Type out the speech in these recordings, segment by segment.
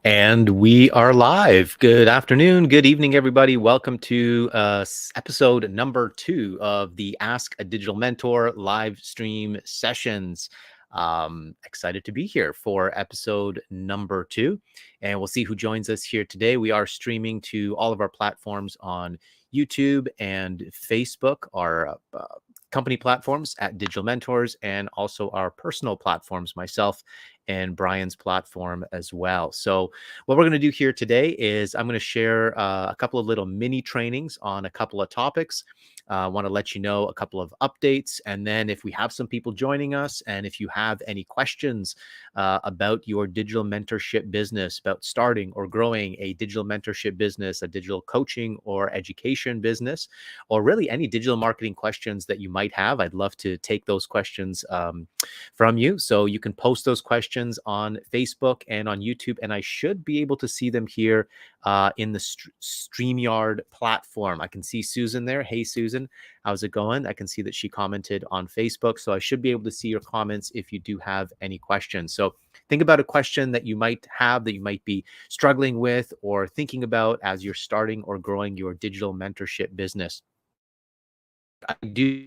And we are live. Good afternoon, good evening, everybody. Welcome to episode number 2 of the Ask a Digital Mentor live stream sessions. Excited to be here for episode number 2, and we'll see who joins us here today. We are streaming to all of our platforms on YouTube and Facebook, our company platforms at Digital Mentors, and also our personal platforms, myself and Brian's platform as well. So what we're going to do here today is I'm going to share a couple of little mini trainings on a couple of topics. I want to let you know a couple of updates. And then if we have some people joining us, and if you have any questions about your digital mentorship business, about starting or growing a digital mentorship business, a digital coaching or education business, or really any digital marketing questions that you might have, I'd love to take those questions from you. So you can post those questions on Facebook and on YouTube, and I should be able to see them here in the StreamYard platform. I can see Susan there. Hey, Susan, how's it going? I can see that she commented on Facebook, so I should be able to see your comments if you do have any questions. So think about a question that you might have, that you might be struggling with or thinking about as you're starting or growing your digital mentorship business. I do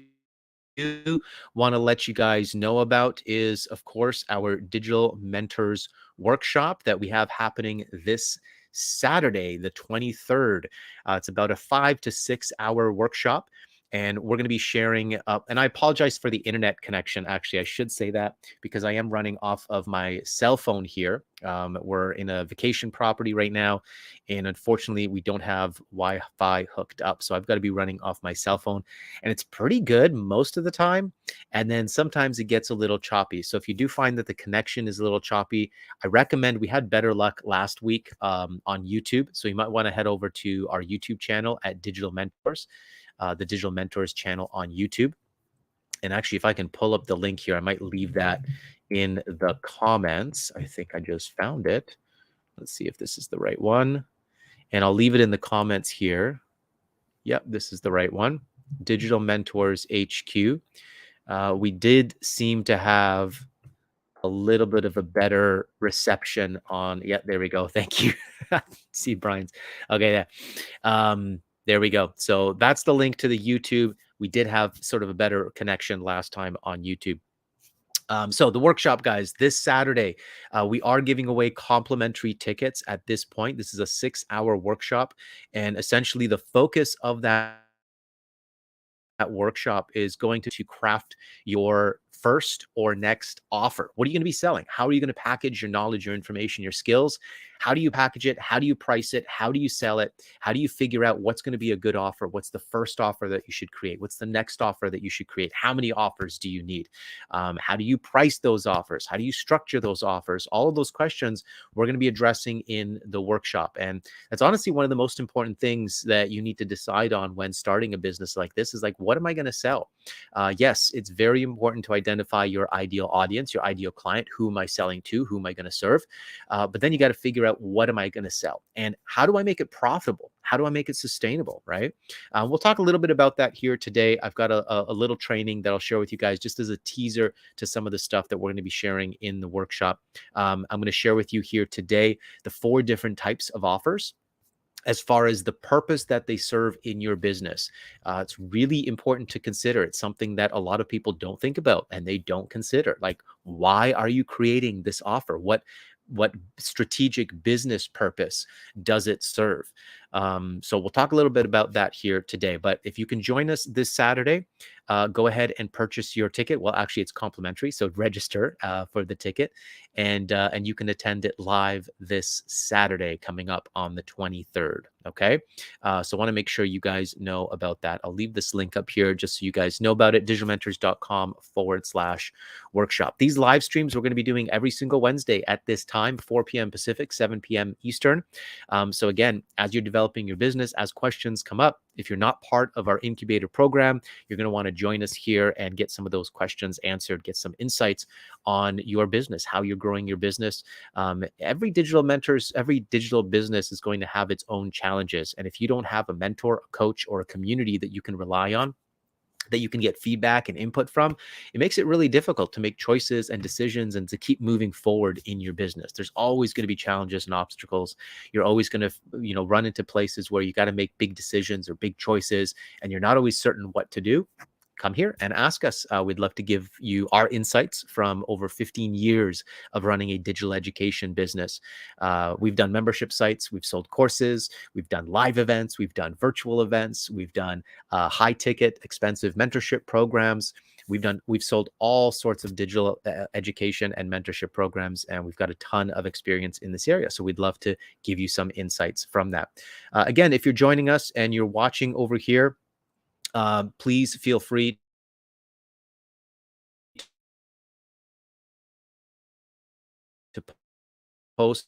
want to let you guys know about is, of course, our Digital Mentors workshop that we have happening this Saturday, the 23rd. It's about a 5 to 6 hour workshop. And we're going to be sharing and I apologize for the internet connection. Actually, I should say that because I am running off of my cell phone here. We're in a vacation property right now, and unfortunately, we don't have Wi-Fi hooked up. So I've got to be running off my cell phone, and it's pretty good most of the time. And then sometimes it gets a little choppy. So if you do find that the connection is a little choppy, I recommend, we had better luck last week on YouTube. So you might want to head over to our YouTube channel at Digital Mentors. The Digital Mentors channel on YouTube. And actually, if I can pull up the link here, I might leave that in the comments. I think I just found it. Let's see if this is the right one. And I'll leave it in the comments here. Yep, this is the right one. Digital Mentors HQ. We did seem to have a little bit of a better reception on. Yeah, there we go. Thank you. See Brian's. Okay, yeah. There we go. So that's the link to the YouTube. We did have sort of a better connection last time on YouTube. So the workshop, guys, this Saturday, we are giving away complimentary tickets at this point. This is a 6-hour workshop. And essentially the focus of that workshop is going to craft your first or next offer. What are you going to be selling? How are you going to package your knowledge, your information, your skills? How do you package it? How do you price it? How do you sell it? How do you figure out what's going to be a good offer? What's the first offer that you should create? What's the next offer that you should create? How many offers do you need? How do you price those offers? How do you structure those offers? All of those questions we're going to be addressing in the workshop. And that's honestly one of the most important things that you need to decide on when starting a business like this is like, what am I going to sell? Yes, it's very important to identify your ideal audience, your ideal client. Who am I selling to? Who am I going to serve? But then you got to figure out, what am I going to sell? And how do I make it profitable? How do I make it sustainable, right? We'll talk a little bit about that here today. I've got a little training that I'll share with you guys just as a teaser to some of the stuff that we're going to be sharing in the workshop. I'm going to share with you here today the 4 different types of offers as far as the purpose that they serve in your business. It's really important to consider. It's something that a lot of people don't think about and they don't consider. Like, why are you creating this offer? What strategic business purpose does it serve? So we'll talk a little bit about that here today. But if you can join us this Saturday, go ahead and purchase your ticket. Well, actually, it's complimentary, so register for the ticket, and you can attend it live this Saturday coming up on the 23rd. Okay, so I want to make sure you guys know about that. I'll leave this link up here just so you guys know about it. digitalmentors.com/workshop. These live streams we're going to be doing every single Wednesday at this time, 4 p.m. Pacific, 7 p.m. Eastern. So again, as you're developing your business, as questions come up, if you're not part of our incubator program, you're going to want to join us here and get some of those questions answered, get some insights on your business, how you're growing your business. Every digital business is going to have its own challenges. And if you don't have a mentor, a coach, or a community that you can rely on, that you can get feedback and input from, it makes it really difficult to make choices and decisions and to keep moving forward in your business. There's always going to be challenges and obstacles. You're always going to, run into places where you got to make big decisions or big choices, and you're not always certain what to do. Come here and ask us. We'd love to give you our insights from over 15 years of running a digital education business. We've done membership sites, we've sold courses, we've done live events, we've done virtual events, we've done high ticket, expensive mentorship programs. We've sold all sorts of digital education and mentorship programs, and we've got a ton of experience in this area. So we'd love to give you some insights from that. Again, if you're joining us and you're watching over here, please feel free to post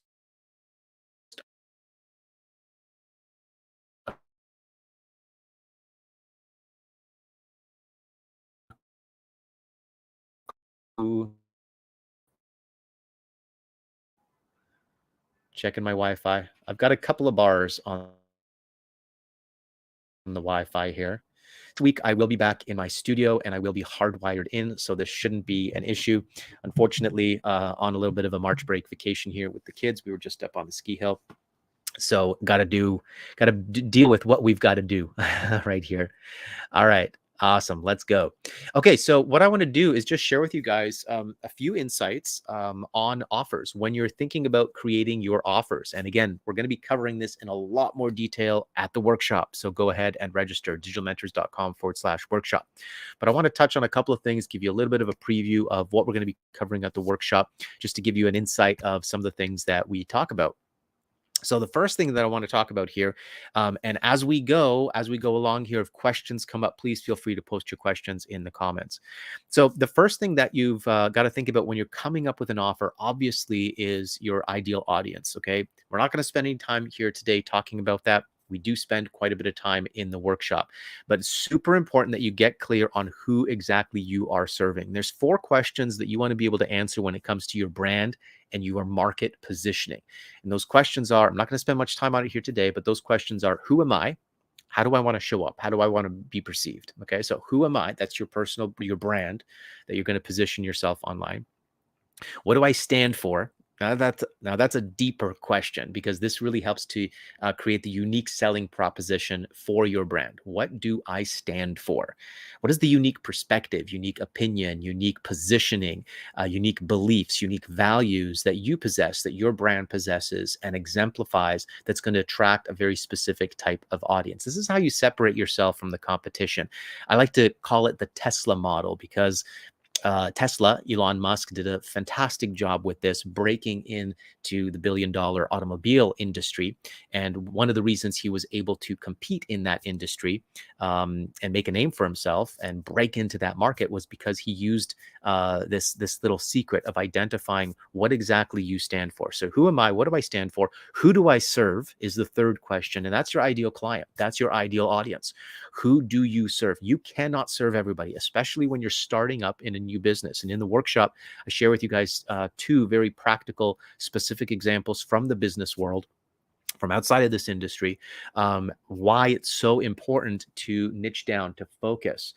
checking my Wi-Fi. I've got a couple of bars on the Wi-Fi here. This week, I will be back in my studio and I will be hardwired in, so this shouldn't be an issue. Unfortunately, on a little bit of a March break vacation here with the kids, we were just up on the ski hill. So got to deal with what we've got to do right here. All right. Awesome. Let's go. Okay. So what I want to do is just share with you guys a few insights on offers when you're thinking about creating your offers. And again, we're going to be covering this in a lot more detail at the workshop. So go ahead and register digitalmentors.com/workshop. But I want to touch on a couple of things, give you a little bit of a preview of what we're going to be covering at the workshop, just to give you an insight of some of the things that we talk about. So the first thing that I want to talk about here, and as we go along here, if questions come up, please feel free to post your questions in the comments. So the first thing that you've got to think about when you're coming up with an offer, obviously, is your ideal audience. Okay, we're not going to spend any time here today talking about that. We do spend quite a bit of time in the workshop, but it's super important that you get clear on who exactly you are serving. There's 4 questions that you want to be able to answer when it comes to your brand and your market positioning. And those questions are, I'm not going to spend much time on it here today, but those questions are: who am I? How do I want to show up? How do I want to be perceived? Okay, so who am I? That's your brand that you're going to position yourself online. What do I stand for? Now that's a deeper question, because this really helps to create the unique selling proposition for your brand. What do I stand for? What is the unique perspective, unique opinion, unique positioning, unique beliefs, unique values that you possess, that your brand possesses and exemplifies, that's going to attract a very specific type of audience? This is how you separate yourself from the competition. I like to call it the Tesla model, because Tesla, Elon Musk, did a fantastic job with this, breaking into the billion-dollar automobile industry. And one of the reasons he was able to compete in that industry and make a name for himself and break into that market was because he used this little secret of identifying what exactly you stand for. So who am I? What do I stand for? Who do I serve is the third question. And that's your ideal client. That's your ideal audience. Who do you serve? You cannot serve everybody, especially when you're starting up in a new business. And in the workshop, I share with you guys 2 very practical, specific examples from the business world, from outside of this industry, why it's so important to niche down, to focus,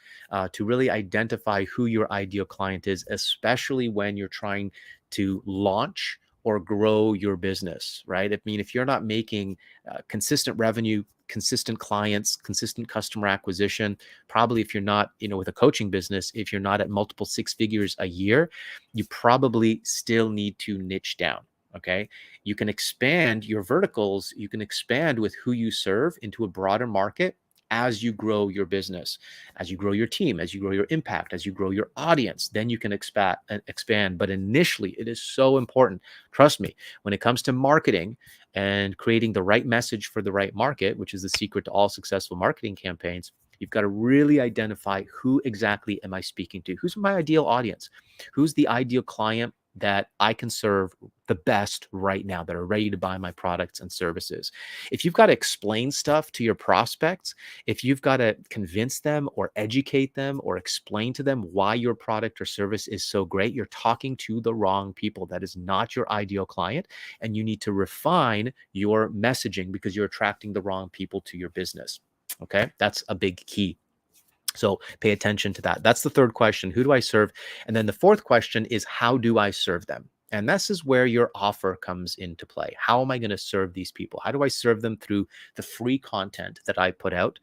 to really identify who your ideal client is, especially when you're trying to launch or grow your business, right? I mean, if you're not making consistent revenue, consistent clients, consistent customer acquisition, probably if you're not, with a coaching business, if you're not at multiple 6 figures a year, you probably still need to niche down. Okay. You can expand your verticals. You can expand with who you serve into a broader market as you grow your business, as you grow your team, as you grow your impact, as you grow your audience. Then you can expand. But initially, it is so important. Trust me, when it comes to marketing and creating the right message for the right market, which is the secret to all successful marketing campaigns, you've got to really identify, who exactly am I speaking to? Who's my ideal audience? Who's the ideal client that I can serve the best right now, that are ready to buy my products and services? If you've got to explain stuff to your prospects, if you've got to convince them or educate them or explain to them why your product or service is so great, you're talking to the wrong people. That is not your ideal client. And you need to refine your messaging, because you're attracting the wrong people to your business. Okay, that's a big key. So pay attention to that. That's the third question. Who do I serve? And then the fourth question is, how do I serve them? And this is where your offer comes into play. How am I going to serve these people? How do I serve them through the free content that I put out,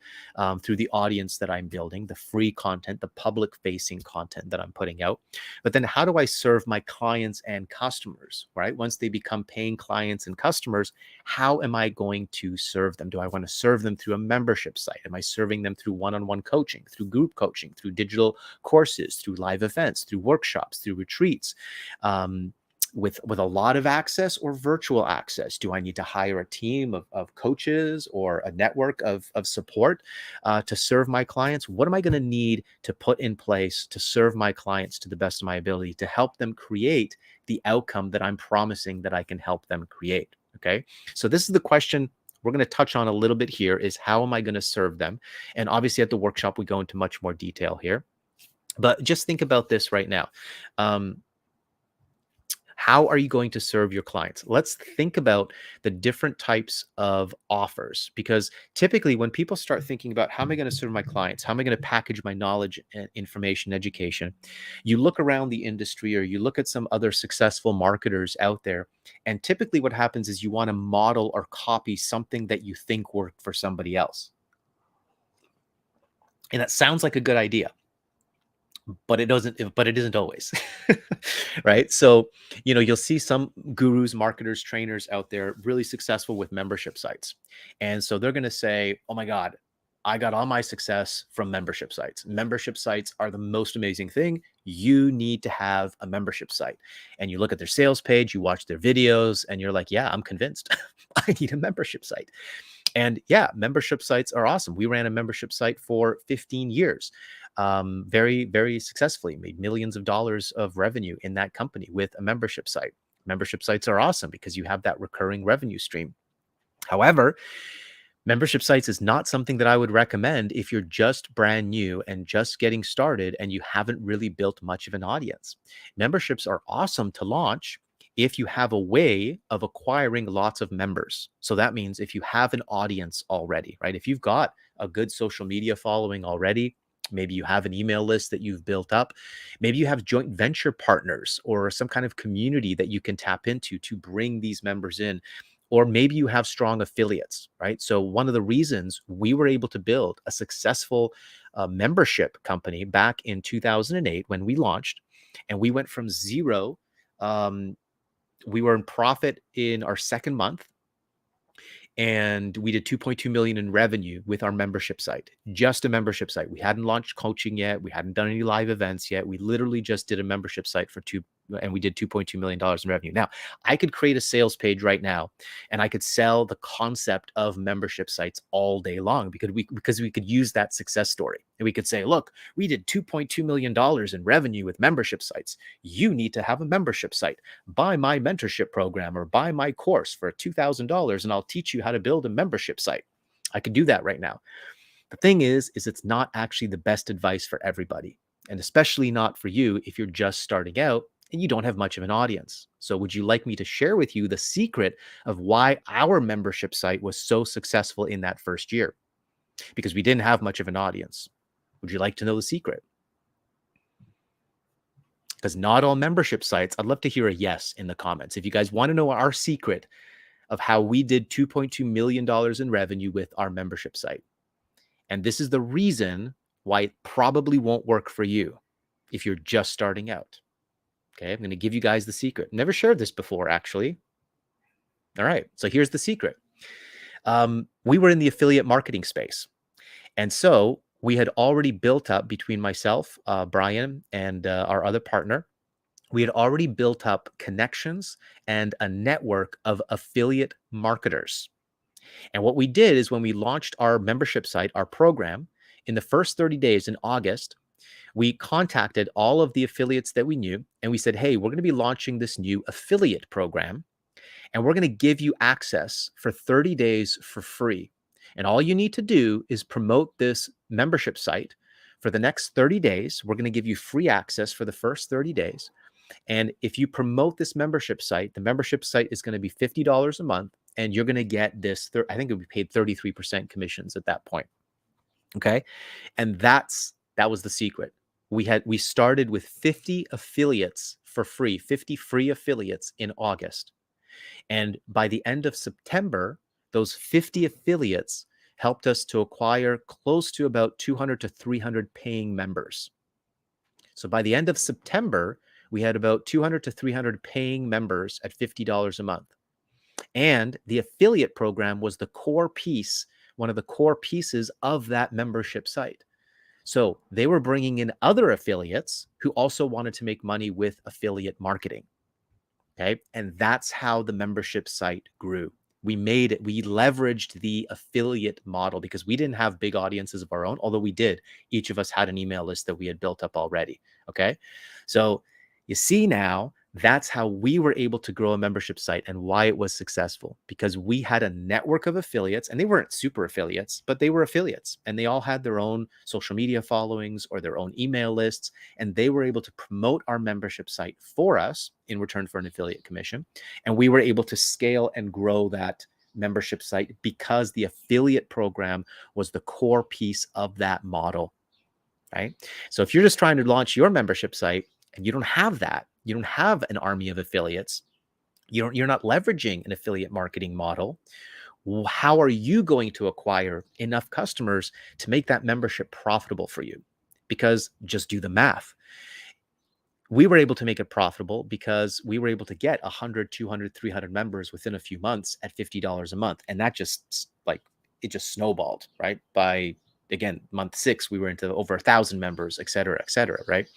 through the audience that I'm building, the free content, the public facing content that I'm putting out? But then how do I serve my clients and customers, right? Once they become paying clients and customers, how am I going to serve them? Do I want to serve them through a membership site? Am I serving them through one-on-one coaching, through group coaching, through digital courses, through live events, through workshops, through retreats? With a lot of access or virtual access? Do I need to hire a team of coaches or a network of support to serve my clients? What am I going to need to put in place to serve my clients to the best of my ability, to help them create the outcome that I'm promising that I can help them create? Okay. So this is the question we're going to touch on a little bit here, is how am I going to serve them? And obviously at the workshop, we go into much more detail here. But just think about this right now. How are you going to serve your clients? Let's think about the different types of offers, because typically when people start thinking about how am I going to serve my clients, how am I going to package my knowledge and information, education, you look around the industry or you look at some other successful marketers out there. And typically what happens is you want to model or copy something that you think worked for somebody else. And that sounds like a good idea, but it isn't always. Right? So, you'll see some gurus, marketers, trainers out there really successful with membership sites. And so they're going to say, oh my God, I got all my success from membership sites. Membership sites are the most amazing thing. You need to have a membership site. And you look at their sales page, you watch their videos, and you're like, yeah, I'm convinced. I need a membership site. And yeah, membership sites are awesome. We ran a membership site for 15 years, very, very successfully, made millions of dollars of revenue in that company with a membership site. Membership sites are awesome because you have that recurring revenue stream. However, membership sites is not something that I would recommend if you're just brand new and just getting started and you haven't really built much of an audience. Memberships are awesome to launch if you have a way of acquiring lots of members. So that means if you have an audience already, right? If you've got a good social media following already, maybe you have an email list that you've built up, maybe you have joint venture partners or some kind of community that you can tap into to bring these members in, or maybe you have strong affiliates, right? So one of the reasons we were able to build a successful membership company back in 2008 when we launched, and we went from zero. We were in profit in our second month, and we did 2.2 million in revenue with our membership site, just a membership site. We hadn't launched coaching yet. We hadn't done any live events yet. We literally just did a membership site and we did $2.2 million in revenue. Now, I could create a sales page right now and I could sell the concept of membership sites all day long because we could use that success story. And we could say, look, we did $2.2 million in revenue with membership sites. You need to have a membership site. Buy my mentorship program or buy my course for $2,000 and I'll teach you how to build a membership site. I could do that right now. The thing is it's not actually the best advice for everybody, and especially not for you if you're just starting out and you don't have much of an audience. So would you like me to share with you the secret of why our membership site was so successful in that first year? Because we didn't have much of an audience. Would you like to know the secret? Because not all membership sites, I'd love to hear a yes in the comments. If you guys want to know our secret of how we did $2.2 million in revenue with our membership site. And this is the reason why it probably won't work for you if you're just starting out. Okay, I'm going to give you guys the secret. Never shared this before, actually. All right, so here's the secret. We were in the affiliate marketing space. And so we had already built up, between myself, Brian, and our other partner, we had already built up connections and a network of affiliate marketers. And what we did is when we launched our membership site, our program, in the first 30 days in August, we contacted all of the affiliates that we knew and we said, hey, we're going to be launching this new affiliate program and we're going to give you access for 30 days for free. And all you need to do is promote this membership site for the next 30 days. We're going to give you free access for the first 30 days. And if you promote this membership site, the membership site is going to be $50 a month and you're going to get this, I think it would be paid 33% commissions at that point. Okay. And that's That was the secret. We started with 50 affiliates for free, 50 free affiliates in August. And by the end of September, those 50 affiliates helped us to acquire close to about 200 to 300 paying members. So by the end of September, we had about 200 to 300 paying members at $50 a month. And the affiliate program was the core piece, one of the core pieces of that membership site. So they were bringing in other affiliates who also wanted to make money with affiliate marketing. Okay. And that's how the membership site grew. We leveraged the affiliate model because we didn't have big audiences of our own, although we did. Each of us had an email list that we had built up already. Okay. So you see now, that's how we were able to grow a membership site and why it was successful, because we had a network of affiliates, and they weren't super affiliates, but they were affiliates, and they all had their own social media followings or their own email lists, and they were able to promote our membership site for us in return for an affiliate commission. And we were able to scale and grow that membership site because the affiliate program was the core piece of that model, right? So if you're just trying to launch your membership site and you don't have that, you don't have an army of affiliates, you're not leveraging an affiliate marketing model, how are you going to acquire enough customers to make that membership profitable for you? Because just do the math. We were able to make it profitable because we were able to get 100, 200, 300 members within a few months at $50 a month. And that just it just snowballed, right? By, again, month 6, we were into over 1,000 members, et cetera, right?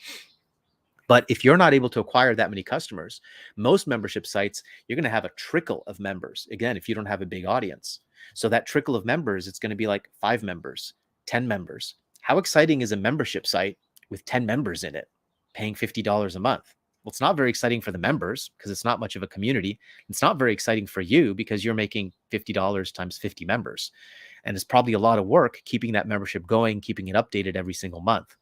But if you're not able to acquire that many customers, most membership sites, you're going to have a trickle of members. Again, if you don't have a big audience. So that trickle of members, it's going to be like 5 members, 10 members. How exciting is a membership site with 10 members in it, paying $50 a month? Well, it's not very exciting for the members because it's not much of a community. It's not very exciting for you because you're making $50 times 50 members. And it's probably a lot of work keeping that membership going, keeping it updated every single month.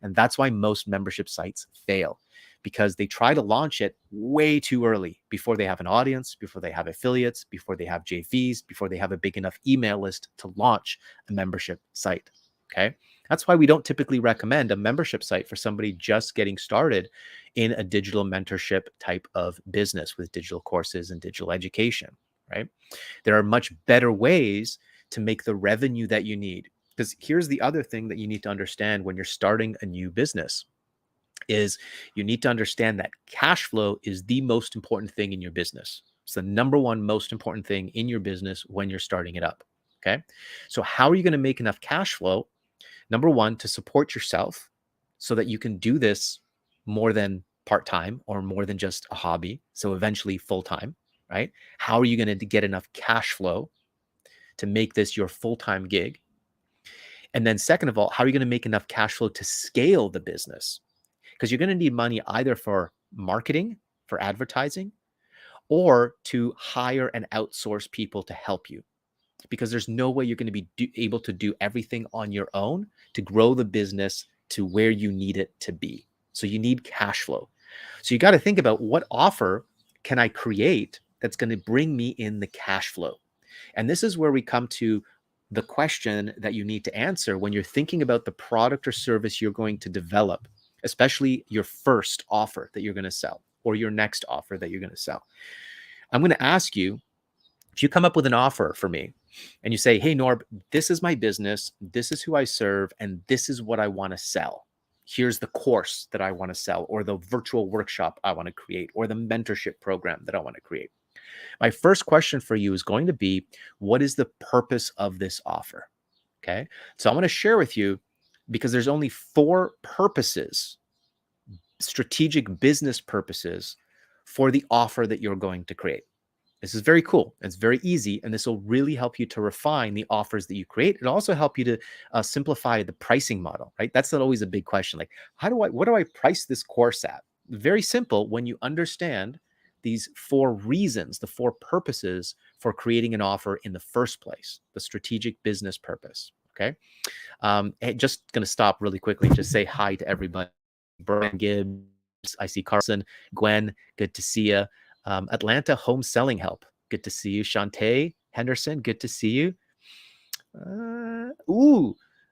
And that's why most membership sites fail, because they try to launch it way too early, before they have an audience, before they have affiliates, before they have JVs, before they have a big enough email list to launch a membership site. Okay. That's why we don't typically recommend a membership site for somebody just getting started in a digital mentorship type of business with digital courses and digital education, right? There are much better ways to make the revenue that you need. Because here's the other thing that you need to understand when you're starting a new business is you need to understand that cash flow is the most important thing in your business. It's the number one most important thing in your business when you're starting it up. Okay. So how are you going to make enough cash flow? Number one, to support yourself so that you can do this more than part-time or more than just a hobby. So eventually full-time, right? How are you going to get enough cash flow to make this your full-time gig? And then second of all, how are you going to make enough cash flow to scale the business? Because you're going to need money either for marketing, for advertising, or to hire and outsource people to help you. Because there's no way you're going to be able to do everything on your own to grow the business to where you need it to be. So you need cash flow. So you got to think about, what offer can I create that's going to bring me in the cash flow? And this is where we come to the question that you need to answer when you're thinking about the product or service you're going to develop, especially your first offer that you're going to sell or your next offer that you're going to sell. I'm going to ask you, if you come up with an offer for me and you say, hey, Norb, this is my business, this is who I serve, and this is what I want to sell. Here's the course that I want to sell, or the virtual workshop I want to create, or the mentorship program that I want to create. My first question for you is going to be, what is the purpose of this offer? Okay. So I want to share with you, because there's only 4 purposes, strategic business purposes, for the offer that you're going to create. This is very cool. It's very easy. And this will really help you to refine the offers that you create. It'll also help you to simplify the pricing model, right? That's not always a big question. Like, what do I price this course at? Very simple. When you understand these 4 reasons, the 4 purposes for creating an offer in the first place, the strategic business purpose. Okay. Just going to stop really quickly and just say hi to everybody. Brian Gibbs, I see Carlson, Gwen, good to see you. Atlanta Home Selling Help, good to see you. Shantae Henderson, good to see you.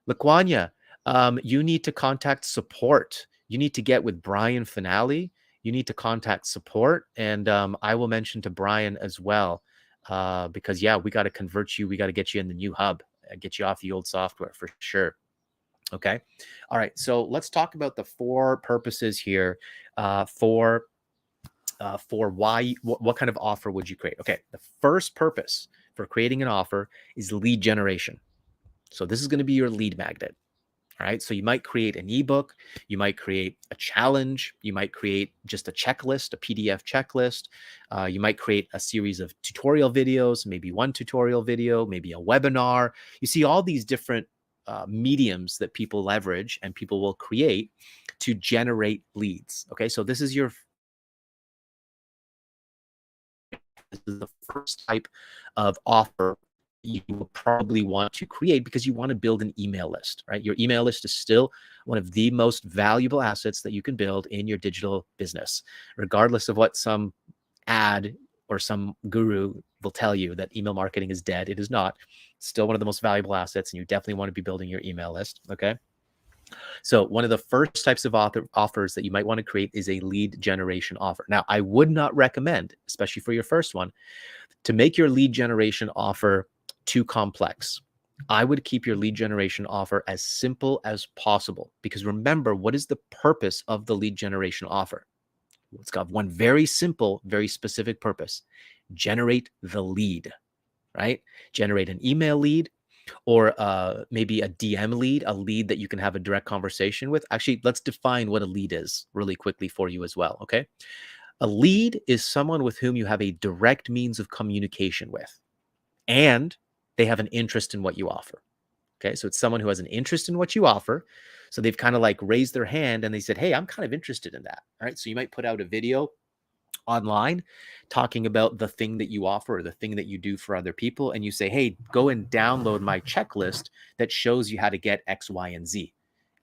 Laquanya, You need to contact support. You need to get with Brian Finale. You need to contact support. And I will mention to Brian as well, because, yeah, we got to convert you. We got to get you in the new hub, get you off the old software for sure. Okay. All right. So let's talk about the four purposes here for why, what kind of offer would you create? Okay. The first purpose for creating an offer is lead generation. So this is going to be your lead magnet. All right. So you might create an ebook, you might create a challenge, you might create just a checklist, a PDF checklist. You might create a series of tutorial videos, maybe one tutorial video, maybe a webinar. You see all these different mediums that people leverage and people will create to generate leads. Okay. So this is the first type of offer you will probably want to create because you want to build an email list, right? Your email list is still one of the most valuable assets that you can build in your digital business, regardless of what some ad or some guru will tell you that email marketing is dead. It is not. It's still one of the most valuable assets, and you definitely want to be building your email list. Okay. So one of the first types of offers that you might want to create is a lead generation offer. Now, I would not recommend, especially for your first one, to make your lead generation offer too complex. I would keep your lead generation offer as simple as possible, because remember, what is the purpose of the lead generation offer? It's got one very simple, very specific purpose: generate the lead, right? Generate an email lead, or maybe a DM lead, a lead that you can have a direct conversation with. Actually, let's define what a lead is really quickly for you as well, okay? A lead is someone with whom you have a direct means of communication with, and they have an interest in what you offer. Okay. So it's someone who has an interest in what you offer. So they've kind of like raised their hand and they said, hey, I'm kind of interested in that. All right. So you might put out a video online talking about the thing that you offer or the thing that you do for other people. And you say, hey, go and download my checklist that shows you how to get X, Y, and Z.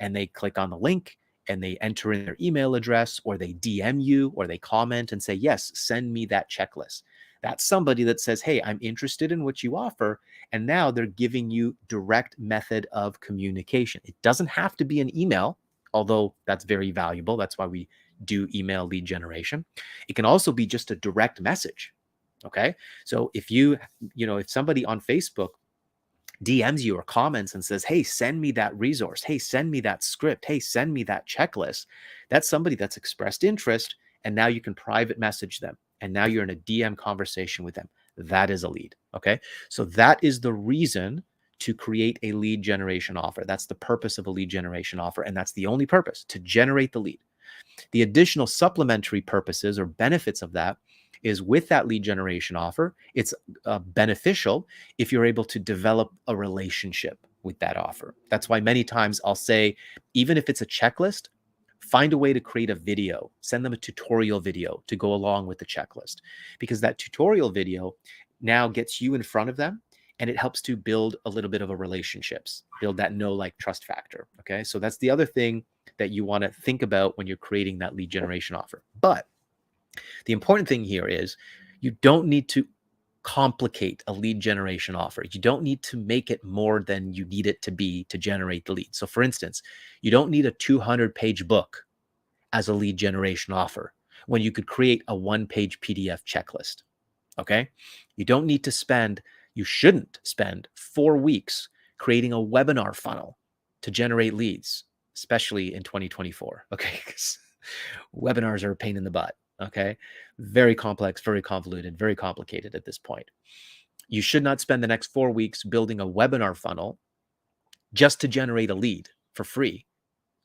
And they click on the link and they enter in their email address, or they DM you, or they comment and say, yes, send me that checklist. That's somebody that says, hey, I'm interested in what you offer. And now they're giving you direct method of communication. It doesn't have to be an email, although that's very valuable. That's why we do email lead generation. It can also be just a direct message. Okay. So if if somebody on Facebook DMs you or comments and says, hey, send me that resource, hey, send me that script, hey, send me that checklist, that's somebody that's expressed interest. And now you can private message them. And now you're in a DM conversation with them. That is a lead. Okay. So that is the reason to create a lead generation offer. That's the purpose of a lead generation offer. And that's the only purpose, to generate the lead. The additional supplementary purposes or benefits of that is, with that lead generation offer, it's beneficial if you're able to develop a relationship with that offer. That's why many times I'll say, even if it's a checklist, find a way to create a video, send them a tutorial video to go along with the checklist, because that tutorial video now gets you in front of them and it helps to build a little bit of a relationships, build that know, like, trust factor. Okay. So that's the other thing that you want to think about when you're creating that lead generation offer. But the important thing here is you don't need to complicate a lead generation offer. You don't need to make it more than you need it to be to generate the lead. So for instance, you don't need a 200-page book as a lead generation offer when you could create a one-page PDF checklist. Okay. You shouldn't spend 4 weeks creating a webinar funnel to generate leads, especially in 2024. Okay. Because webinars are a pain in the butt. Okay. Very complex, very convoluted, very complicated at this point. You should not spend the next 4 weeks building a webinar funnel just to generate a lead for free,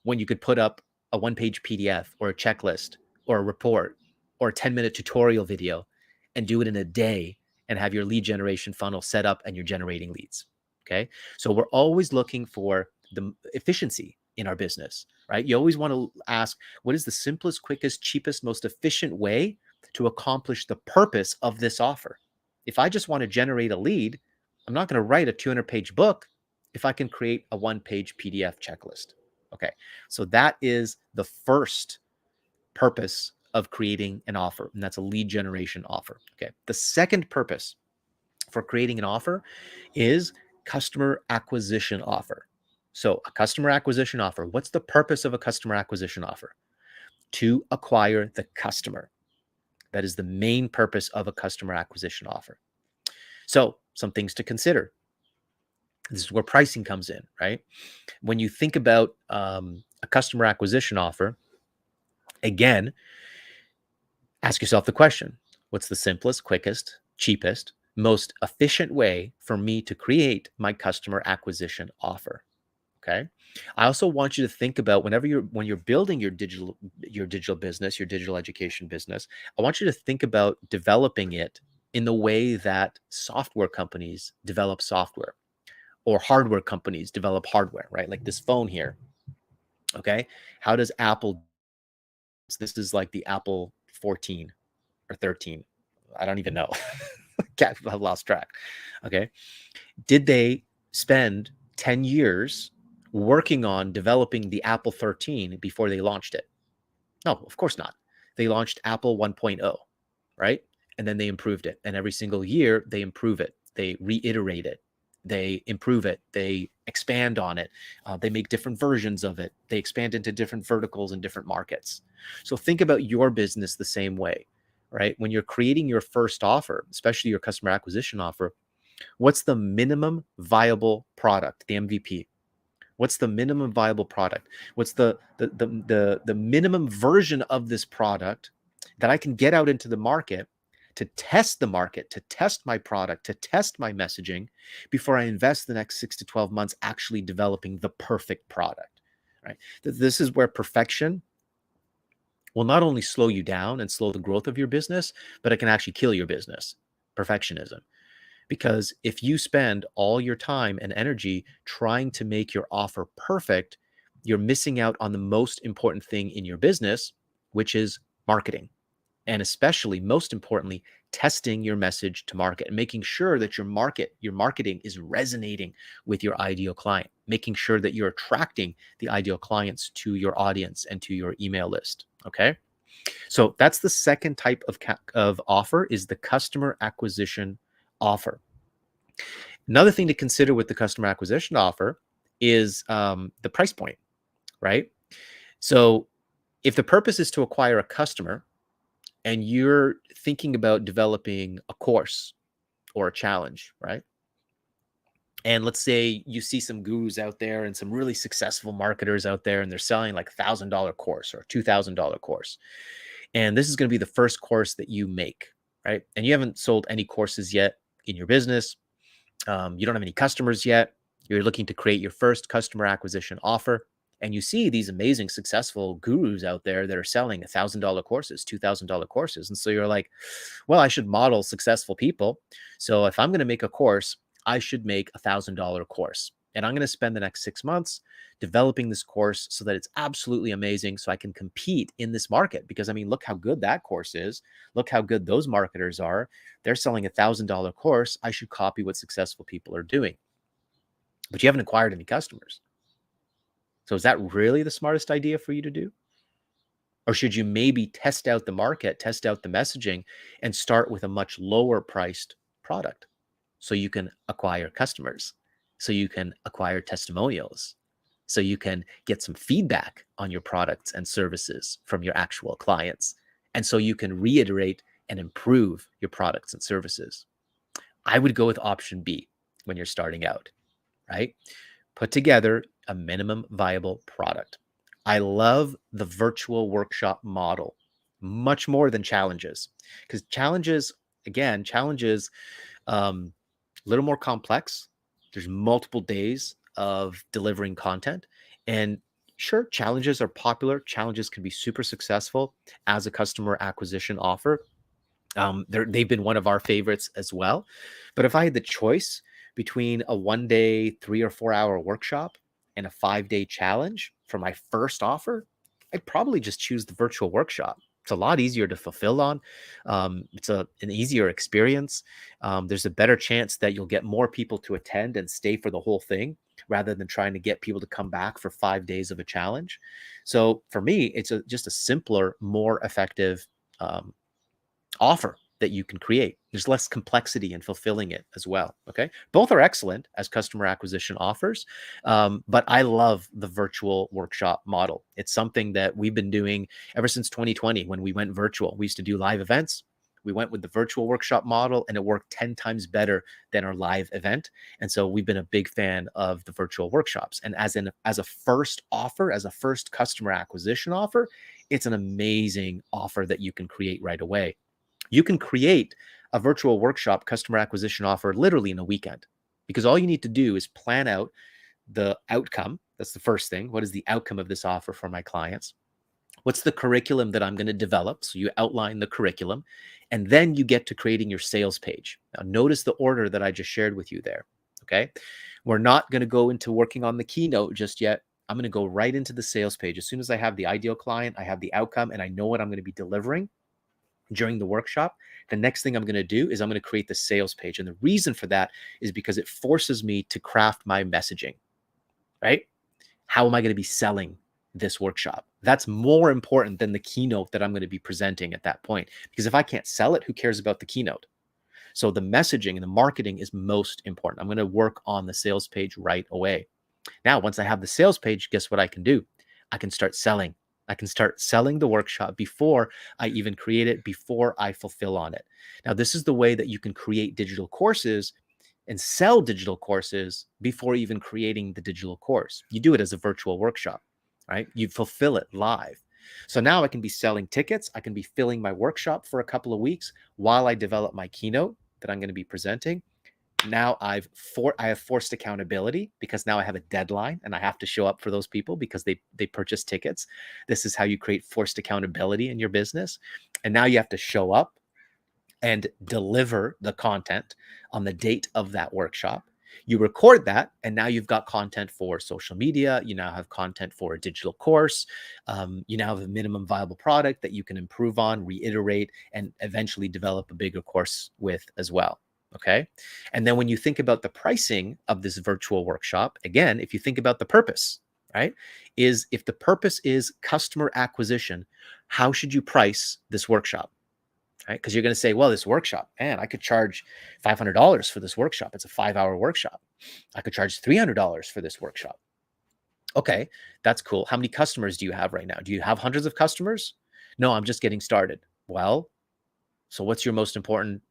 when you could put up a one-page PDF or a checklist or a report or a 10-minute tutorial video and do it in a day and have your lead generation funnel set up and you're generating leads. Okay. So we're always looking for the efficiency in our business, right? You always want to ask, what is the simplest, quickest, cheapest, most efficient way to accomplish the purpose of this offer? If I just want to generate a lead, I'm not going to write a 200-page book if I can create a one-page PDF checklist. Okay. So that is the first purpose of creating an offer, and that's a lead generation offer. Okay. The second purpose for creating an offer is customer acquisition offer. So a customer acquisition offer, what's the purpose of a customer acquisition offer? To acquire the customer. That is the main purpose of a customer acquisition offer. So some things to consider. This is where pricing comes in, right? When you think about a customer acquisition offer, again, ask yourself the question, what's the simplest, quickest, cheapest, most efficient way for me to create my customer acquisition offer? Okay. I also want you to think about when you're building your digital business, your digital education business, I want you to think about developing it in the way that software companies develop software or hardware companies develop hardware, right? Like this phone here. Okay. How does Apple? This is like the Apple 14 or 13. I don't even know. I've lost track. Okay. Did they spend 10 years working on developing the Apple 13 before they launched it? No, of course not. They launched Apple 1.0, right? And then they improved it. And every single year, they improve it. They reiterate it. They improve it. They expand on it. They make different versions of it. They expand into different verticals and different markets. So think about your business the same way, right? When you're creating your first offer, especially your customer acquisition offer, what's the minimum viable product, the MVP? What's the minimum viable product? What's the minimum version of this product that I can get out into the market, to test the market, to test my product, to test my messaging before I invest the next 6 to 12 months actually developing the perfect product, right? This is where perfection will not only slow you down and slow the growth of your business, but it can actually kill your business. Perfectionism. Because if you spend all your time and energy trying to make your offer perfect, you're missing out on the most important thing in your business, which is marketing. And especially, most importantly, testing your message to market and making sure that your marketing is resonating with your ideal client, making sure that you're attracting the ideal clients to your audience and to your email list. Okay. So that's the second type of offer, is the customer acquisition offer. Another thing to consider with the customer acquisition offer is the price point, right? So if the purpose is to acquire a customer and you're thinking about developing a course or a challenge, right? And let's say you see some gurus out there and some really successful marketers out there, and they're selling like $1,000 course or $2,000 course. And this is going to be the first course that you make, right? And you haven't sold any courses yet in your business. You don't have any customers yet. You're looking to create your first customer acquisition offer. And you see these amazing, successful gurus out there that are selling $1,000 courses, $2,000 courses. And so you're like, well, I should model successful people. So if I'm going to make a course, I should make $1,000 course. And I'm going to spend the next 6 months developing this course so that it's absolutely amazing, so I can compete in this market. Because I mean, look how good that course is. Look how good those marketers are. They're selling $1,000 course. I should copy what successful people are doing. But you haven't acquired any customers. So is that really the smartest idea for you to do? Or should you maybe test out the market, test out the messaging, and start with a much lower priced product so you can acquire customers, so you can acquire testimonials, so you can get some feedback on your products and services from your actual clients, and so you can reiterate and improve your products and services? I would go with option B when you're starting out, right? Put together a minimum viable product. I love the virtual workshop model much more than challenges, because challenges, a little more complex. There's multiple days of delivering content. And sure, challenges are popular. Challenges can be super successful as a customer acquisition offer. They've been one of our favorites as well. But if I had the choice between a 1 day, 3 or 4 hour workshop and a 5 day challenge for my first offer, I'd probably just choose the virtual workshop. It's a lot easier to fulfill on. It's an easier experience. There's a better chance that you'll get more people to attend and stay for the whole thing, rather than trying to get people to come back for 5 days of a challenge. So for me, it's just a simpler, more effective offer that you can create. There's less complexity in fulfilling it as well. Okay. Both are excellent as customer acquisition offers. But I love the virtual workshop model. It's something that we've been doing ever since 2020 when we went virtual. We used to do live events. We went with the virtual workshop model and it worked 10 times better than our live event. And so we've been a big fan of the virtual workshops. And as a first offer, as a first customer acquisition offer, it's an amazing offer that you can create right away. You can create a virtual workshop customer acquisition offer literally in a weekend, because all you need to do is plan out the outcome. That's the first thing. What is the outcome of this offer for my clients? What's the curriculum that I'm going to develop? So you outline the curriculum, and then you get to creating your sales page. Now, notice the order that I just shared with you there. Okay. We're not going to go into working on the keynote just yet. I'm going to go right into the sales page. As soon as I have the ideal client, I have the outcome, and I know what I'm going to be delivering during the workshop, the next thing I'm going to do is I'm going to create the sales page. And the reason for that is because it forces me to craft my messaging, right? How am I going to be selling this workshop? That's more important than the keynote that I'm going to be presenting at that point. Because if I can't sell it, who cares about the keynote? So the messaging and the marketing is most important. I'm going to work on the sales page right away. Now, once I have the sales page, guess what I can do? I can start selling. I can start selling the workshop before I even create it, before I fulfill on it. Now, this is the way that you can create digital courses and sell digital courses before even creating the digital course. You do it as a virtual workshop, right? You fulfill it live. So now I can be selling tickets. I can be filling my workshop for a couple of weeks while I develop my keynote that I'm going to be presenting. Now I have forced accountability, because now I have a deadline and I have to show up for those people because they purchase tickets. This is how you create forced accountability in your business. And now you have to show up and deliver the content on the date of that workshop. You record that, and now you've got content for social media. You now have content for a digital course. You now have a minimum viable product that you can improve on, reiterate, and eventually develop a bigger course with as well. Okay. And then when you think about the pricing of this virtual workshop, again, if you think about the purpose, right, is if the purpose is customer acquisition, how should you price this workshop? Right? Because you're going to say, well, this workshop, man, I could charge $500 for this workshop. It's a 5-hour workshop. I could charge $300 for this workshop. Okay, that's cool. How many customers do you have right now? Do you have hundreds of customers? No, I'm just getting started. Well, so what's your most important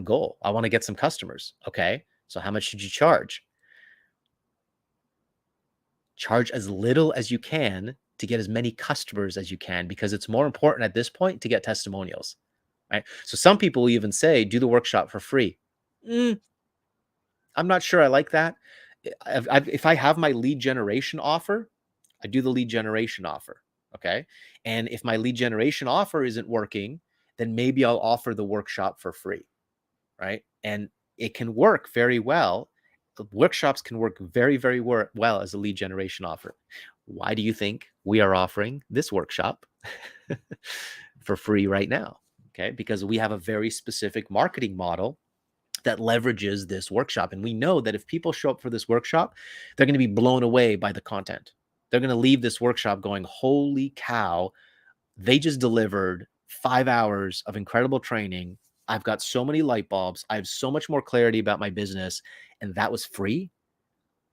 goal? I want to get some customers. Okay, so how much should you charge? Charge as little as you can to get as many customers as you can, because it's more important at this point to get testimonials, right? So some people will even say, do the workshop for free. I'm not sure I like that. If I have my lead generation offer, I do the lead generation offer. Okay. And if my lead generation offer isn't working, then maybe I'll offer the workshop for free. Right. And it can work very well. Workshops can work very, very well as a lead generation offer. Why do you think we are offering this workshop for free right now? Okay. Because we have a very specific marketing model that leverages this workshop. And we know that if people show up for this workshop, they're going to be blown away by the content. They're going to leave this workshop going, holy cow, they just delivered 5 hours of incredible training. I've got so many light bulbs. I have so much more clarity about my business. And that was free.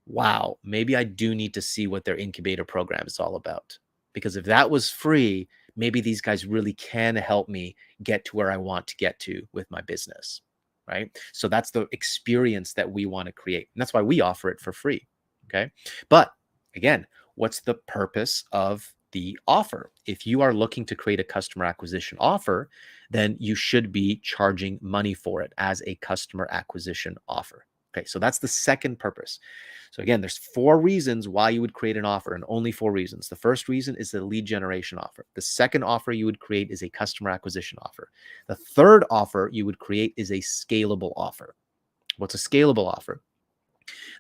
Wow. Maybe I do need to see what their incubator program is all about. Because if that was free, maybe these guys really can help me get to where I want to get to with my business. Right. So that's the experience that we want to create. And that's why we offer it for free. Okay. But again, what's the purpose of the offer? If you are looking to create a customer acquisition offer, then you should be charging money for it as a customer acquisition offer. Okay. So that's the second purpose. So again, there's 4 reasons why you would create an offer, and only 4 reasons. The first reason is the lead generation offer. The second offer you would create is a customer acquisition offer. The third offer you would create is a scalable offer. What's a scalable offer?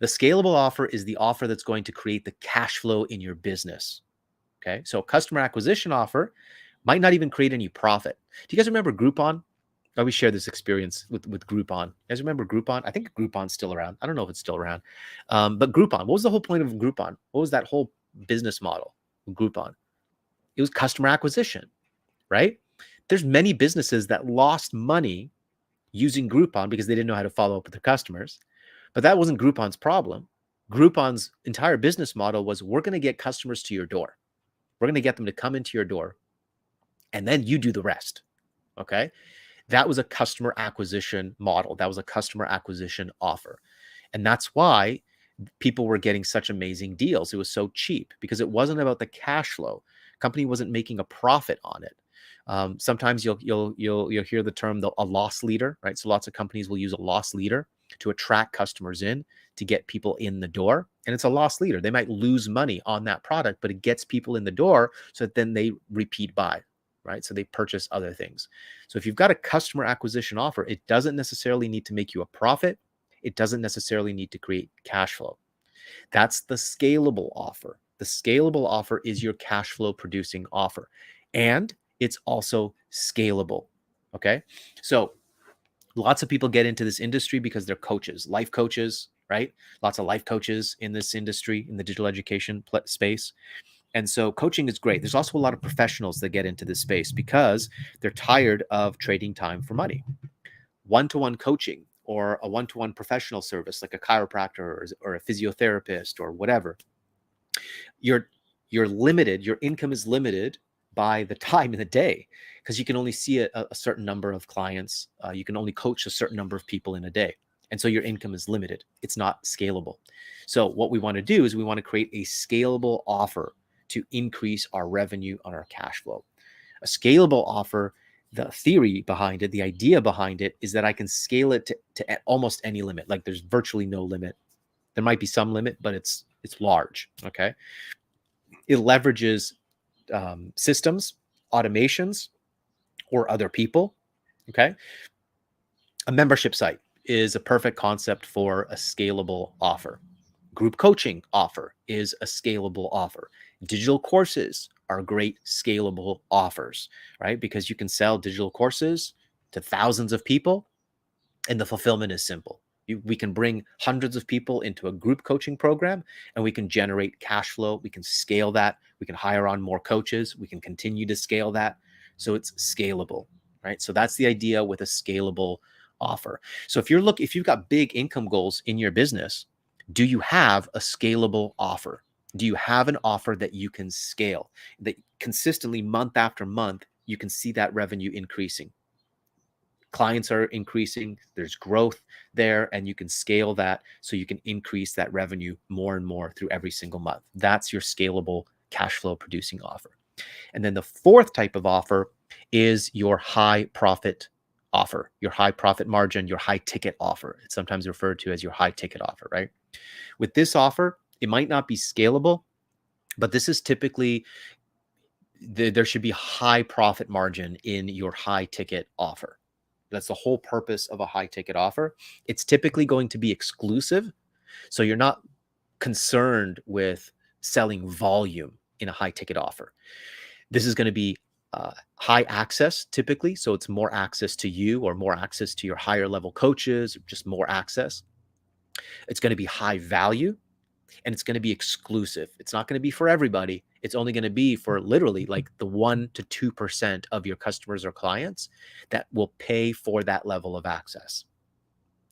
The scalable offer is the offer that's going to create the cash flow in your business. Okay. So a customer acquisition offer might not even create any profit. Do you guys remember Groupon? I always share this experience with Groupon. You guys remember Groupon? I think Groupon's still around. I don't know if it's still around. But Groupon, what was the whole point of Groupon? What was that whole business model of Groupon? It was customer acquisition, right? There's many businesses that lost money using Groupon because they didn't know how to follow up with their customers. But that wasn't Groupon's problem. Groupon's entire business model was, we're going to get customers to your door. We're going to get them to come into your door, and then you do the rest. Okay. That was a customer acquisition model. That was a customer acquisition offer. And that's why people were getting such amazing deals. It was so cheap because it wasn't about the cash flow. Company wasn't making a profit on it. Sometimes you'll hear the term a loss leader, right? So lots of companies will use a loss leader to attract customers in, to get people in the door. And it's a loss leader. They might lose money on that product, but it gets people in the door so that then they repeat buy, right? So they purchase other things. So if you've got a customer acquisition offer, it doesn't necessarily need to make you a profit. It doesn't necessarily need to create cash flow. That's the scalable offer. The scalable offer is your cash flow producing offer. And it's also scalable. Okay. So lots of people get into this industry because they're coaches, life coaches, right? Lots of life coaches in this industry, in the digital education space. And so coaching is great. There's also a lot of professionals that get into this space because they're tired of trading time for money. One-to-one coaching or a one-to-one professional service like a chiropractor or a physiotherapist or whatever, you're limited. Your income is limited by the time in the day because you can only see a certain number of clients. You can only coach a certain number of people in a day. And so your income is limited. It's not scalable. So what we want to do is we want to create a scalable offer to increase our revenue on our cash flow. A scalable offer, the theory behind it, the idea behind it is that I can scale it to almost any limit. Like there's virtually no limit. There might be some limit, but it's large. Okay. It leverages systems, automations, or other people. Okay. A membership site is a perfect concept for a scalable offer. Group coaching offer is a scalable offer. Digital courses are great scalable offers, right? Because you can sell digital courses to thousands of people and the fulfillment is simple. We can bring hundreds of people into a group coaching program and we can generate cash flow. We can scale that. We can hire on more coaches. We can continue to scale that. So it's scalable, right? So that's the idea with a scalable offer. So if you've got big income goals in your business, do you have a scalable offer? Do you have an offer that you can scale, that consistently month after month, you can see that revenue increasing? Clients are increasing, there's growth there, and you can scale that so you can increase that revenue more and more through every single month. That's your scalable cash flow producing offer. And then the fourth type of offer is your high profit offer, your high profit margin, your high ticket offer. It's sometimes referred to as your high ticket offer, right? With this offer, it might not be scalable, but this is typically, there should be high profit margin in your high ticket offer. That's the whole purpose of a high ticket offer. It's typically going to be exclusive. So you're not concerned with selling volume in a high ticket offer. This is going to be high access typically. So it's more access to you or more access to your higher level coaches, or just more access. It's going to be high value and it's going to be exclusive. It's not going to be for everybody. It's only going to be for literally like the 1 to 2% of your customers or clients that will pay for that level of access.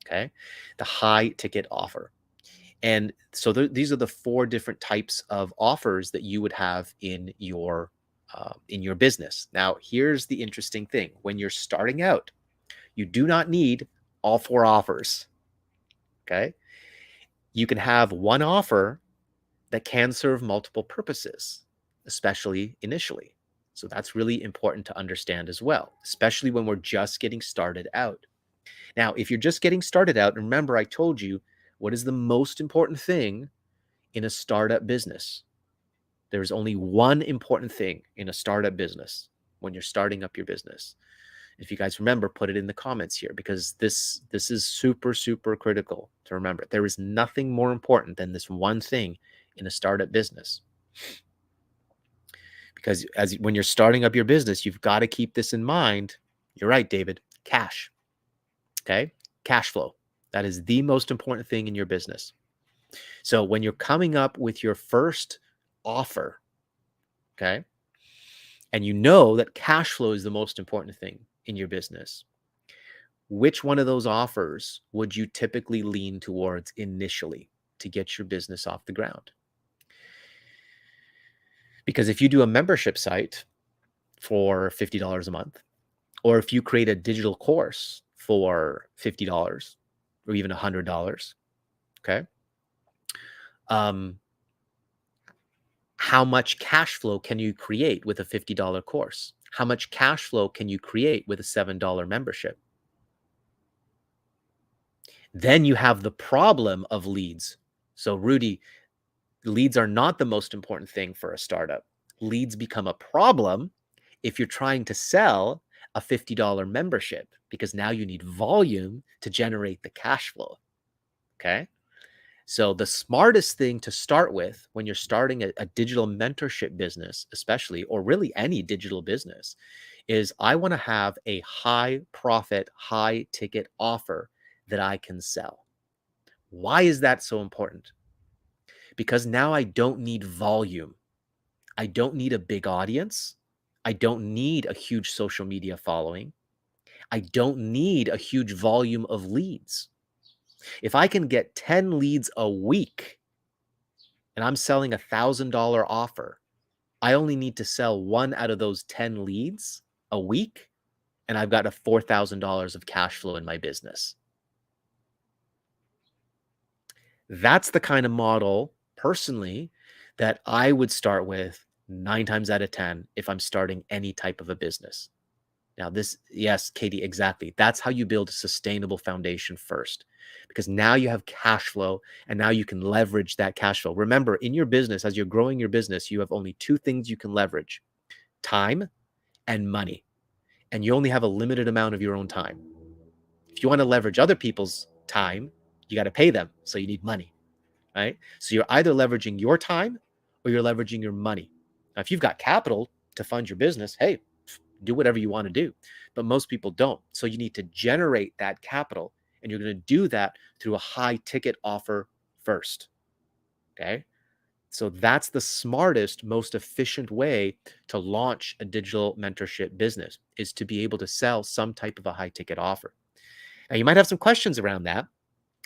Okay. The high ticket offer. And so these are the 4 different types of offers that you would have in your business. Now, here's the interesting thing. When you're starting out, you do not need all 4 offers. Okay. You can have one offer that can serve multiple purposes, especially initially. So that's really important to understand as well, especially when we're just getting started out. Now, if you're just getting started out, remember I told you what is the most important thing in a startup business. There's only one important thing in a startup business when you're starting up your business. If you guys remember, put it in the comments here because this is super, super critical to remember. There is nothing more important than this one thing in a startup business. Because when you're starting up your business, you've got to keep this in mind. You're right, David. Cash. Okay? Cash flow. That is the most important thing in your business. So when you're coming up with your first offer, okay, and you know that cash flow is the most important thing in your business, which one of those offers would you typically lean towards initially to get your business off the ground? Because if you do a membership site for $50 a month, or if you create a digital course for $50 or even $100, okay, how much cash flow can you create with a $50 course? How much cash flow can you create with a $7 membership? Then you have the problem of leads. So, Rudy, leads are not the most important thing for a startup. Leads become a problem if you're trying to sell a $50 membership, because now you need volume to generate the cash flow. Okay. So the smartest thing to start with when you're starting a digital mentorship business, especially, or really any digital business, is I want to have a high profit, high ticket offer that I can sell. Why is that so important? Because now I don't need volume. I don't need a big audience. I don't need a huge social media following. I don't need a huge volume of leads. If I can get 10 leads a week and I'm selling $1,000 offer, I only need to sell one out of those 10 leads a week, and I've got a $4,000 of cash flow in my business. That's the kind of model, personally, that I would start with 9 times out of 10 if I'm starting any type of a business. Now, yes, Katie, exactly. That's how you build a sustainable foundation first, because now you have cash flow and now you can leverage that cash flow. Remember, in your business, as you're growing your business, you have only 2 things you can leverage: time and money. And you only have a limited amount of your own time. If you want to leverage other people's time, you got to pay them. So you need money, right? So you're either leveraging your time or you're leveraging your money. Now, if you've got capital to fund your business, hey, do whatever you want to do. But most people don't. So you need to generate that capital, and you're going to do that through a high ticket offer first. Okay. So that's the smartest, most efficient way to launch a digital mentorship business, is to be able to sell some type of a high ticket offer. Now, you might have some questions around that.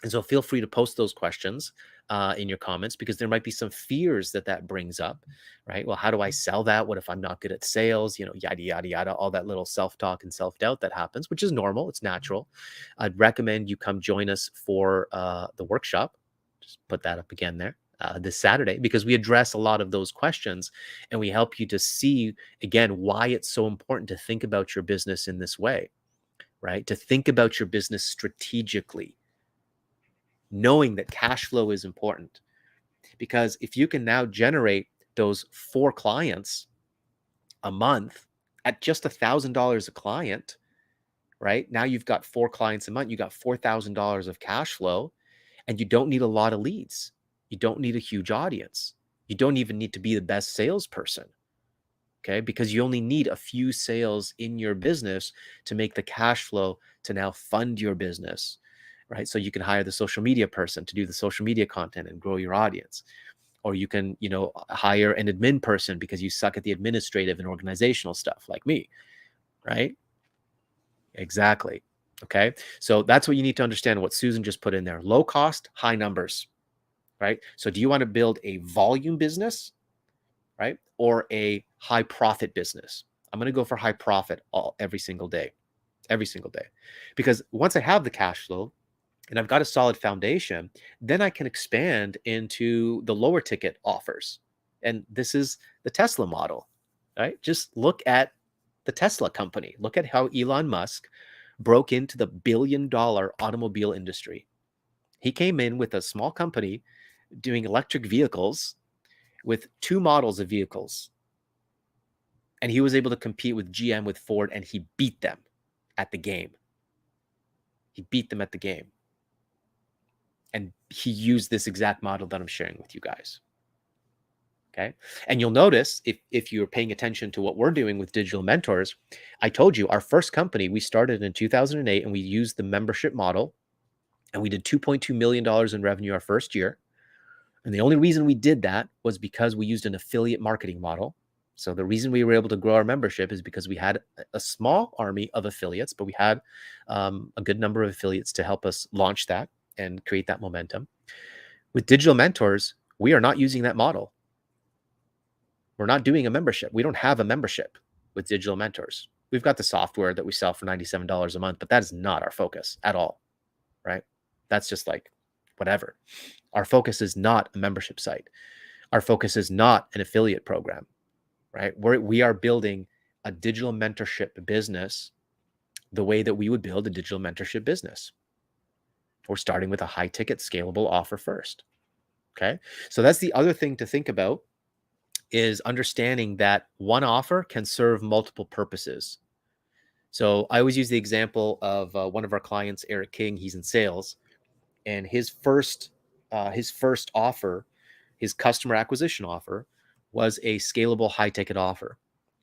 And so feel free to post those questions in your comments, because there might be some fears that brings up, right? Well, how do I sell that? What if I'm not good at sales? Yada, yada, yada, all that little self-talk and self-doubt that happens, which is normal. It's natural. I'd recommend you come join us for the workshop. Just put that up again there. This Saturday, because we address a lot of those questions and we help you to see, again, why it's so important to think about your business in this way, right? To think about your business strategically, knowing that cash flow is important. Because if you can now generate those 4 clients a month at just $1,000 a client, right? Now you've got 4 clients a month, you got $4,000 of cash flow, and you don't need a lot of leads. You don't need a huge audience. You don't even need to be the best salesperson, okay? Because you only need a few sales in your business to make the cash flow to now fund your business, right? So you can hire the social media person to do the social media content and grow your audience. Or you can, hire an admin person because you suck at the administrative and organizational stuff, like me, right? Exactly. Okay. So that's what you need to understand, what Susan just put in there: low cost, high numbers, right? So do you want to build a volume business, right? Or a high profit business? I'm going to go for high profit every single day, because once I have the cash flow and I've got a solid foundation, then I can expand into the lower ticket offers. And this is the Tesla model, right? Just look at the Tesla company. Look at how Elon Musk broke into the billion-dollar automobile industry. He came in with a small company doing electric vehicles with 2 models of vehicles. And he was able to compete with GM, with Ford, and he beat them at the game. And he used this exact model that I'm sharing with you guys. Okay. And you'll notice, if you're paying attention to what we're doing with digital mentors, I told you our first company, we started in 2008, and we used the membership model, and we did $2.2 million in revenue our first year. And the only reason we did that was because we used an affiliate marketing model. So the reason we were able to grow our membership is because we had a small army of affiliates, but we had a good number of affiliates to help us launch that and create that momentum. With digital mentors, we are not using that model. We're not doing a membership. We don't have a membership with digital mentors. We've got the software that we sell for $97 a month, but that is not our focus at all, right? That's just like whatever. Our focus is not a membership site. Our focus is not an affiliate program, right? We are building a digital mentorship business the way that we would build a digital mentorship business. We're starting with a high ticket scalable offer first. Okay. So that's the other thing to think about, is understanding that one offer can serve multiple purposes. So I always use the example of one of our clients, Eric King. He's in sales, and his first offer, his customer acquisition offer, was a scalable high ticket offer.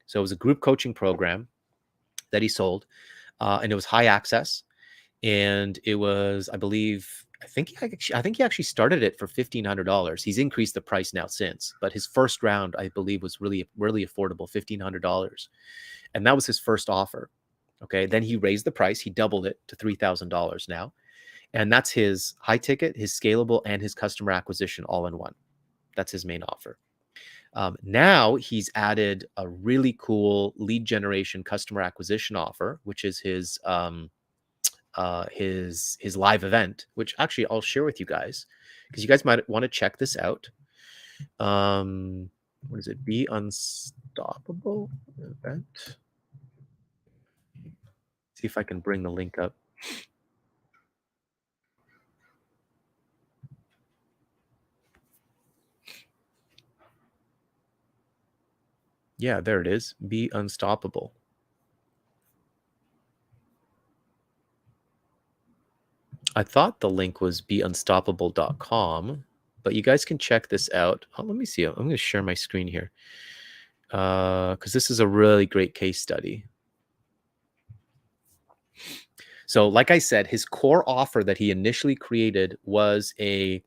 So it was a group coaching program that he sold, and it was high access, and it was, I think he actually started it for $1,500. He's increased the price now since, but his first round, I believe, was really affordable, $1,500, and that was his first offer. Okay, then he raised the price, he doubled it to $3,000 now, and that's his high ticket, his scalable, and his customer acquisition all in one. That's his main offer. Now he's added a really cool lead generation customer acquisition offer, which is his live event, which actually I'll share with you guys because you guys might want to check this out. What is it? Be Unstoppable event. See if I can bring the link up. Yeah, there it is. Be Unstoppable. I thought the link was beunstoppable.com, but you guys can check this out. Oh, let me see. I'm going to share my screen here because this is a really great case study. So like I said, his core offer that he initially created was the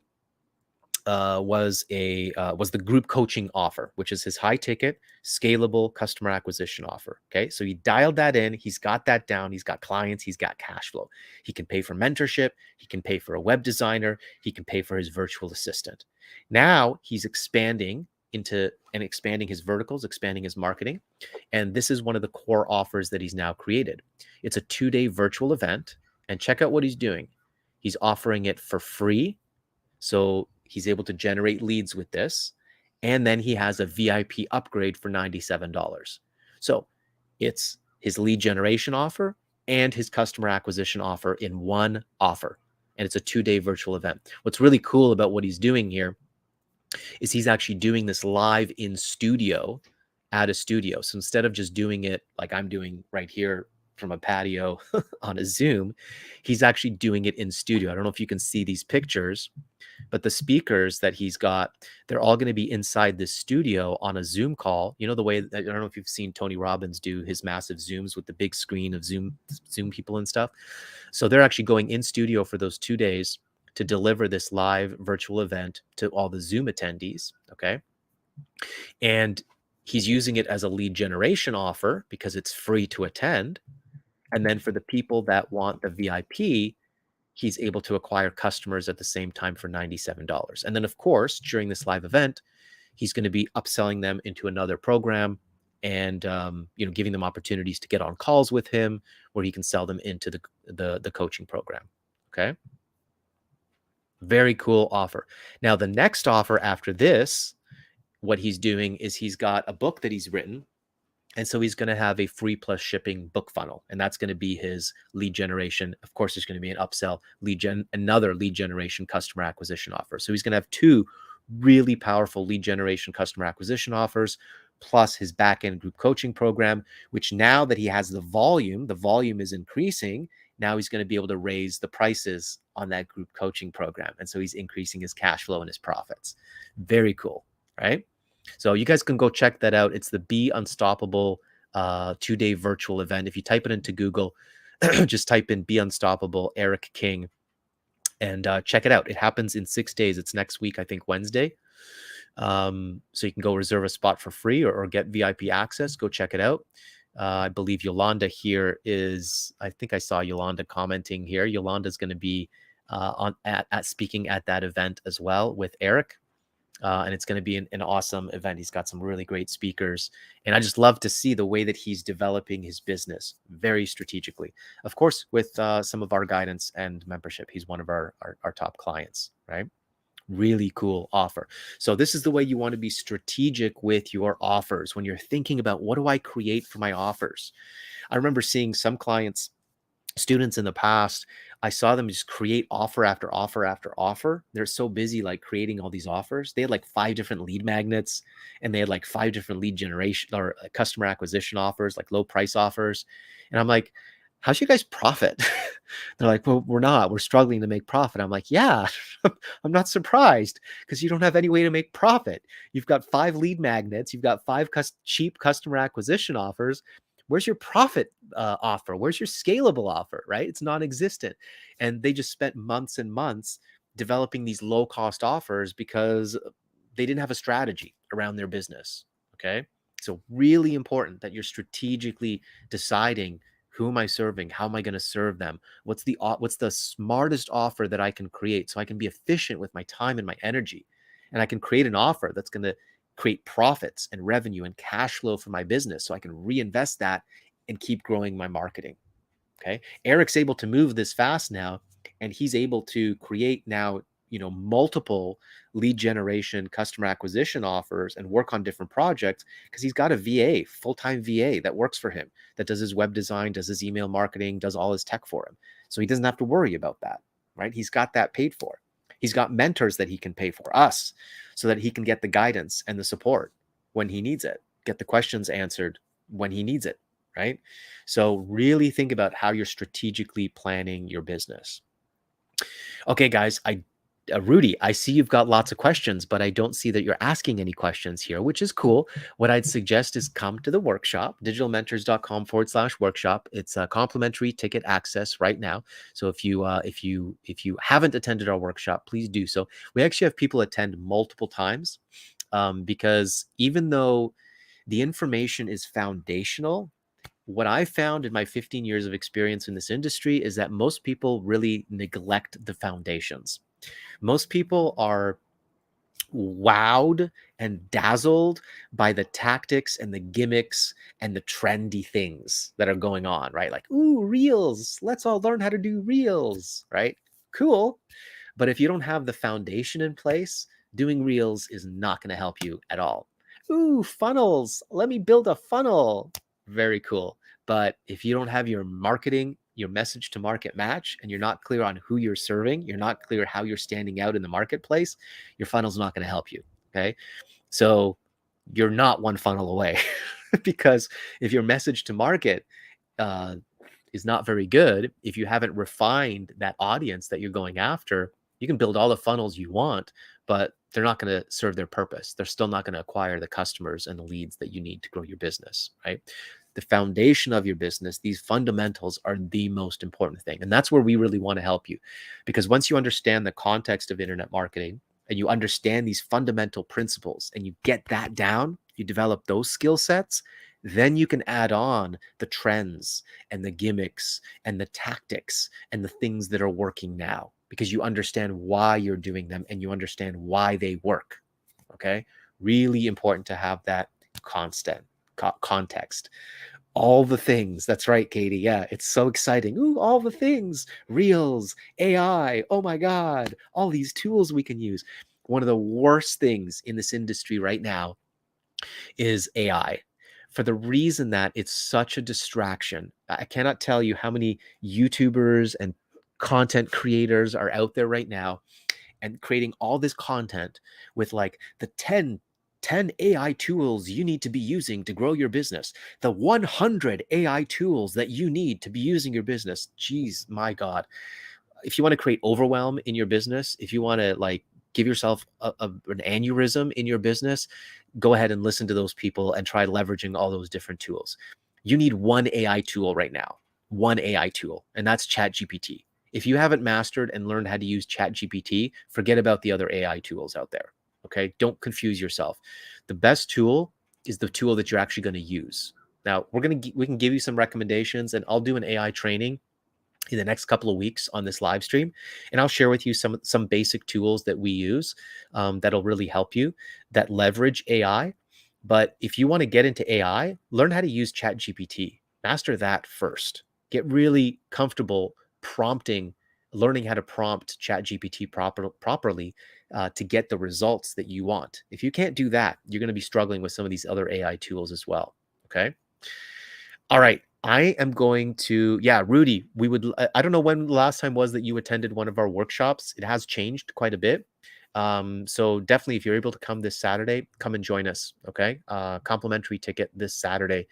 group coaching offer, which is his high ticket, scalable customer acquisition offer. Okay. So he dialed that in. He's got that down. He's got clients. He's got cash flow. He can pay for mentorship. He can pay for a web designer. He can pay for his virtual assistant. Now he's expanding his verticals, expanding his marketing. And this is one of the core offers that he's now created. It's a 2-day virtual event. And check out what he's doing. He's offering it for free. So he's able to generate leads with this. And then he has a VIP upgrade for $97. So it's his lead generation offer and his customer acquisition offer in one offer. And it's a 2-day virtual event. What's really cool about what he's doing here is he's actually doing this live in studio at a studio. So instead of just doing it like I'm doing right here from a patio on a Zoom, he's actually doing it in studio. I don't know if you can see these pictures, but the speakers that he's got, they're all going to be inside this studio on a Zoom call. You know, the way, I don't know if you've seen Tony Robbins do his massive Zooms with the big screen of Zoom people and stuff. So they're actually going in studio for those 2 days to deliver this live virtual event to all the Zoom attendees. Okay. And he's using it as a lead generation offer because it's free to attend. And then for the people that want the VIP, he's able to acquire customers at the same time for $97. And then, of course, during this live event, he's going to be upselling them into another program and giving them opportunities to get on calls with him where he can sell them into the coaching program. Okay. Very cool offer. Now, the next offer after this, what he's doing is he's got a book that he's written. And so he's going to have a free plus shipping book funnel, and that's going to be his lead generation. Of course, there's going to be an upsell another lead generation customer acquisition offer. So he's going to have 2 really powerful lead generation customer acquisition offers, plus his back-end group coaching program, which now that he has the volume is increasing. Now he's going to be able to raise the prices on that group coaching program. And so he's increasing his cash flow and his profits. Very cool, right? So you guys can go check that out. It's the Be Unstoppable 2-day virtual event. If you type it into Google, just type in Be Unstoppable Eric King and check it out. It happens in 6 days. It's next week, I think Wednesday. So you can go reserve a spot for free or get VIP access. Go check it out. I believe Yolanda here is, I think I saw Yolanda commenting here. Yolanda's going to be at speaking at that event as well with Eric. And it's going to be an awesome event. He's got some really great speakers. And I just love to see the way that he's developing his business very strategically. Of course, with some of our guidance and membership, he's one of our top clients, right? Really cool offer. So this is the way you want to be strategic with your offers when you're thinking about what do I create for my offers. I remember seeing some clients, students in the past, I saw them just create offer after offer after offer. They're so busy like creating all these offers. They had like 5 different lead magnets, and they had like 5 different lead generation or customer acquisition offers, like low price offers. And I'm like, how should you guys profit? They're like, well, we're struggling to make profit. I'm like, yeah, I'm not surprised, because you don't have any way to make profit. You've got 5 lead magnets. You've got 5 cheap customer acquisition offers. Where's your profit offer? Where's your scalable offer, right? It's non-existent. And they just spent months and months developing these low cost offers because they didn't have a strategy around their business. Okay. So really important that you're strategically deciding, who am I serving? How am I going to serve them? What's the smartest offer that I can create so I can be efficient with my time and my energy? And I can create an offer that's going to create profits and revenue and cash flow for my business so I can reinvest that and keep growing my marketing. Okay. Eric's able to move this fast now, and he's able to create now, multiple lead generation, customer acquisition offers and work on different projects because he's got a VA, full-time VA that works for him, that does his web design, does his email marketing, does all his tech for him. So he doesn't have to worry about that, right? He's got that paid for. He's got mentors that he can pay for, us, so that he can get the guidance and the support when he needs it, get the questions answered when he needs it, right? So really think about how you're strategically planning your business. Okay, guys, Rudy, I see you've got lots of questions, but I don't see that you're asking any questions here, which is cool. What I'd suggest is come to the workshop, digitalmentors.com/workshop. It's a complimentary ticket access right now. So if you haven't attended our workshop, please do so. We actually have people attend multiple times, because even though the information is foundational, what I found in my 15 years of experience in this industry is that most people really neglect the foundations. Most people are wowed and dazzled by the tactics and the gimmicks and the trendy things that are going on, right? Like, ooh, reels. Let's all learn how to do reels, right? Cool. But if you don't have the foundation in place, doing reels is not going to help you at all. Ooh, funnels. Let me build a funnel. Very cool. But if you don't have your marketing, your message to market match, and you're not clear on who you're serving, you're not clear how you're standing out in the marketplace, your funnel's not going to help you. Okay. So you're not one funnel away because if your message to market uh, is not very good, if you haven't refined that audience that you're going after, you can build all the funnels you want, but they're not going to serve their purpose. They're still not going to acquire the customers and the leads that you need to grow your business, right? The foundation of your business, these fundamentals are the most important thing. And that's where we really want to help you. Because once you understand the context of internet marketing and you understand these fundamental principles and you get that down, you develop those skill sets, then you can add on the trends and the gimmicks and the tactics and the things that are working now, because you understand why you're doing them and you understand why they work. Okay. Really important to have that context. All the things. That's right, Katie. Yeah, it's so exciting. Ooh, all the things. Reels, AI. Oh my God. All these tools we can use. One of the worst things in this industry right now is AI, for the reason that it's such a distraction. I cannot tell you how many YouTubers and content creators are out there right now and creating all this content with like the 10 AI tools you need to be using to grow your business, the 100 AI tools that you need to be using your business. Geez, my God. If you want to create overwhelm in your business, if you want to like give yourself an aneurysm in your business, go ahead and listen to those people and try leveraging all those different tools. You need one AI tool right now, one AI tool, and that's ChatGPT. If you haven't mastered and learned how to use ChatGPT, forget about the other AI tools out there. Okay. Don't confuse yourself. The best tool is the tool that you're actually going to use. Now, we can give you some recommendations, and I'll do an AI training in the next couple of weeks on this live stream, and I'll share with you some basic tools that we use that'll really help you that leverage AI. But if you want to get into AI, learn how to use ChatGPT. Master that first. Get really comfortable prompting, learning how to prompt ChatGPT properly to get the results that you want. If you can't do that, you're going to be struggling with some of these other AI tools as well. Okay. All right. I am going to, yeah, Rudy, I don't know when the last time was that you attended one of our workshops. It has changed quite a bit. So definitely, if you're able to come this Saturday, come and join us. Okay. Complimentary ticket this Saturday.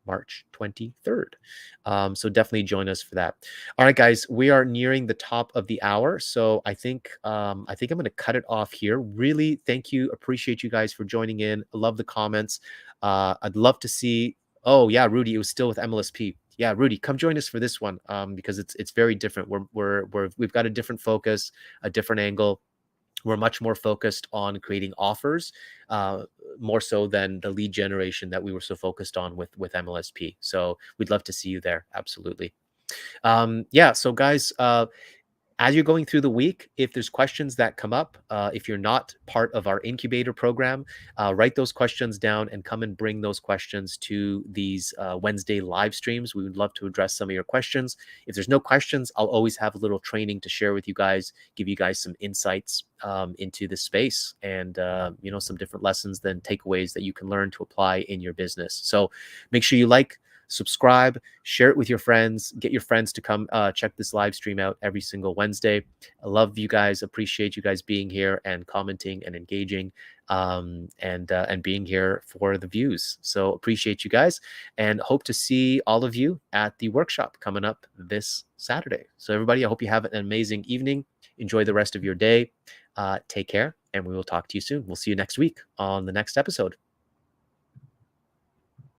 March 23rd. So definitely join us for that. All right, guys, we are nearing the top of the hour. So I think I'm going to cut it off here. Really, thank you. Appreciate you guys for joining in. I love the comments. I'd love to see. Oh yeah, Rudy, it was still with MLSP. Yeah, Rudy, come join us for this one because it's very different. We've got a different focus, a different angle. We're much more focused on creating offers, uh, more so than the lead generation that we were so focused on with MLSP. So we'd love to see you there. Absolutely. Yeah. So guys, as you're going through the week, if there's questions that come up, if you're not part of our incubator program, write those questions down and come and bring those questions to these Wednesday live streams. We would love to address some of your questions. If there's no questions, I'll always have a little training to share with you guys, give you guys some insights into the space and, some different lessons, then takeaways that you can learn to apply in your business. So make sure you subscribe, share it with your friends, get your friends to come check this live stream out every single Wednesday. I love you guys, appreciate you guys being here and commenting and engaging and being here for the views. So appreciate you guys and hope to see all of you at the workshop coming up this Saturday. So everybody, I hope you have an amazing evening. Enjoy the rest of your day. Take care, and we will talk to you soon. We'll see you next week on the next episode.